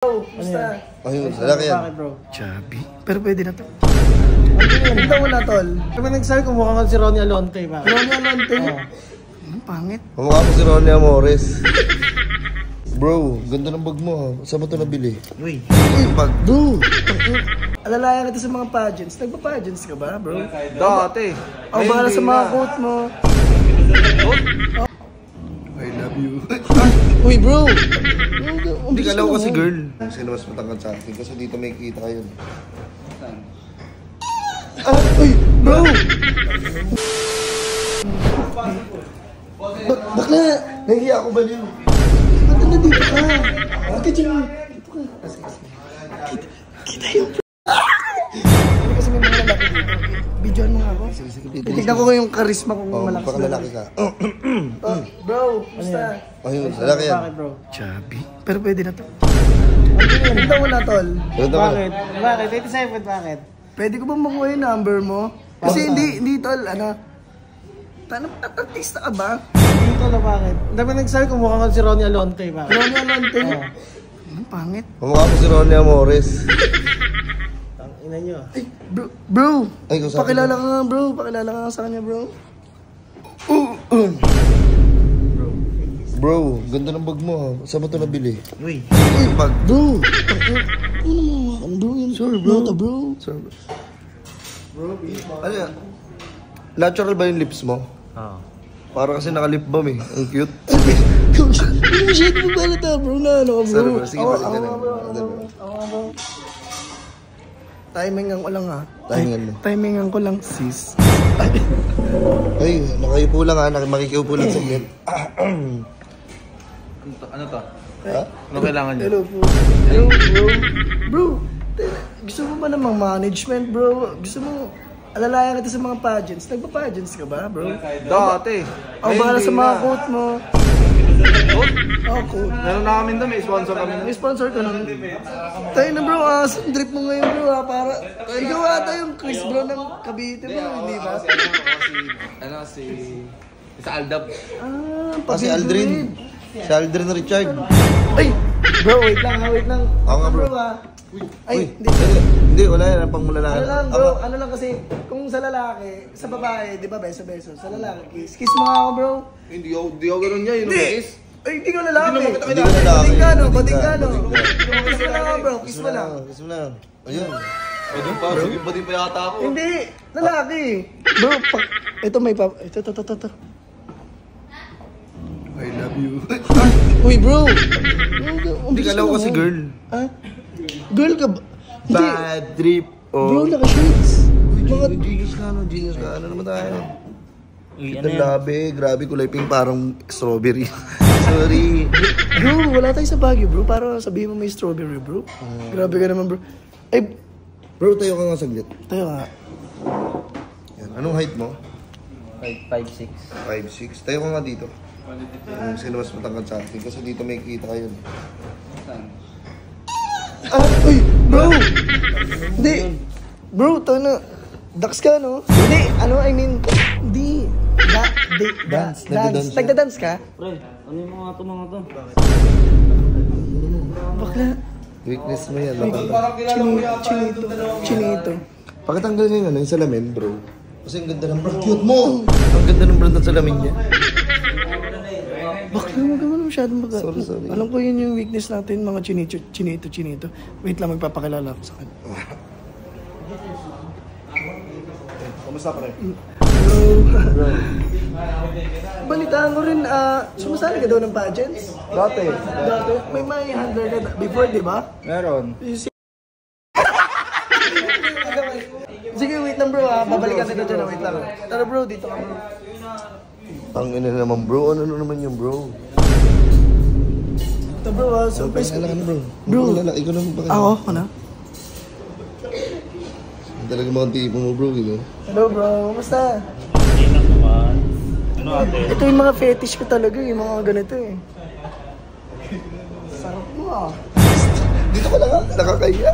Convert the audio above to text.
Bro, basta. Ayun, lalaki yan. Bakit bro? Chubby. Pero pwede na to. Ito mo na tol. Kami nagsabi kung mukha ka si Ronnie Alonte ba? Ronnie Alonte? Ang pangit. Kumukha mo si Ronnie Amores. Bro, ganda ng bag mo ha. Saan mo ito nabili? Uy. Bag. Bro! Alalayan kita sa mga pageants. Nagpa-pageants ka ba bro? Dati. Ang bahala sa mga quote mo. I love you. Uy bro! Hindi ka lang kasi girl. Sino mas matangkad sa akin? Kasi dito may kita kayo. Uy! Bro! Bakla! Nahihiya ako ba niyo? Ba't na dito ka? Bakit yung... Dito ka. Kita yung... Hindi kasi may mga lalaki dito. Videoan mo nga ako. Titignan ko yung charisma kung malakas. Baka lalaki ka. Bro, basta. Ayun, lalaki yan. Bakit bro? Chubby. Pero pwede na to. Ito mo na tol. Bakit? Bakit? 87 bakit? Pwede ko bang makuha yung number mo? Kasi hindi tol, artista ka ba? Hindi tol, bakit? Dami nagsabi kung mukha ka si Ronnie Alonte ba? Ronnie Alonte? Ang pangit. Kumukha mo si Ronnie Amores. Ang ina nyo. Ay, bro! Ay, kung saan Pakilala ka nga bro, pakilala ka nga sa kanya bro. Bro, ganda ng bag mo ha. Saan mo ito nabili? Uy. Bag. Bro! Ano bro yun? Sorry bro. Bro. Sorry. Ano yan? Natural ba yung lips mo? Oo. Para kasi naka-lip balm eh. Ang cute. Hindi masyado mo ba nata bro na ano ka bro? Sorry bro, sige balik ka na. Bro. Timingan ko lang ha. Timingan mo. Timingan ko lang sis. Ay, nakayupo lang ha. Makikiupo lang sa gilid. Ano to? Ha? Ano kailangan niyo? Hello bro. Hello bro. Bro, gusto mo ba namang management bro? Gusto mo alalayan kita sa mga pageants? Nagpa-pageants ka ba bro? Dati. Ang bahala sa mga quote mo. Quote? Meron na kami doon. May sponsor kami. May sponsor ka nun. Tayo na bro, drip mo ngayon bro ha. Para, ikaw ata yung Chris bro ng Cavite bro, hindi ba? Si Aldab. Si Aldrin. Si Aldrin Richard. Ay! Bro, wait lang. Oo nga bro. Ay, Hindi, wala yan. Ang pangmulalahan. Ano lang bro, ano lang kasi, kung sa lalaki, sa babae, di ba beso-beso? Sa lalaki, kiss. Kiss mo nga ako bro. Hindi ako ganun niya. Hindi! Ay, hindi ko lalaki. Hindi ko lalaki. Bading ka no. Kiss mo lang ako bro, kiss mo lang. Kiss mo lang. Ayun. Pwede pa. Sige pa din pa yata ako. Hindi, lalaki. Bro, ito may pa, ito. I love you. Uy bro! Hindi ka lang kasi girl. Ha? Girl ka ba? Hindi. Bad trip. Bro, naka-shades. Genius ka ano, genius ka. Ano naman tayo? Ito labi, grabe kulay pink parang strawberry. Sorry. Bro, wala tayo sa Baguio bro. Para sabihin mo may strawberry bro. Grabe ka naman bro. Ay, Bro, tayo ka nga saglit. tayo nga. Yan. Anong height mo? 5'6". 5'6". Tayo ka nga dito. Yung sino mas matangkad sa akin. Kasi dito may kita kayo. Uy, bro! Hindi. Bro, tayo na. Dax ka no? Hindi, I mean, hindi. Dance. Nagda-dance ka? Pre, ano yung mga to? Bakla. Weakness mo yan. Chinito. Pakitanggal niya yung yung salamin, bro. Kasi ang ganda ng brand. Cute mo! Ang ganda ng brand ng salamin niya. Bakla, huwag naman masyadong Sorry. Alam ko yun yung weakness natin, mga chinito. Wait lang, magpapakilala ako sa kanya. Kamusta pa rin? Hello. Balitaan ko rin, sumasali ka daw ng pageants? Dati. May 100 ka before, di ba? Meron. Sige, wait lang bro ha. Babalikan kita dyan. Wait lang. Tara bro, dito ka bro. Tangina na naman, bro. Ano naman yung bro? Ito bro ha. Surprise ko. Bro. Ikaw naman pa kayo. Ako na. Talaga mga tipo mo, bro. Hello bro, kumusta? Ano ate? Ito yung mga fetish ko talaga, yung mga ganito eh. Sarap mo ah. Dito ka lang ha. Nakakaya.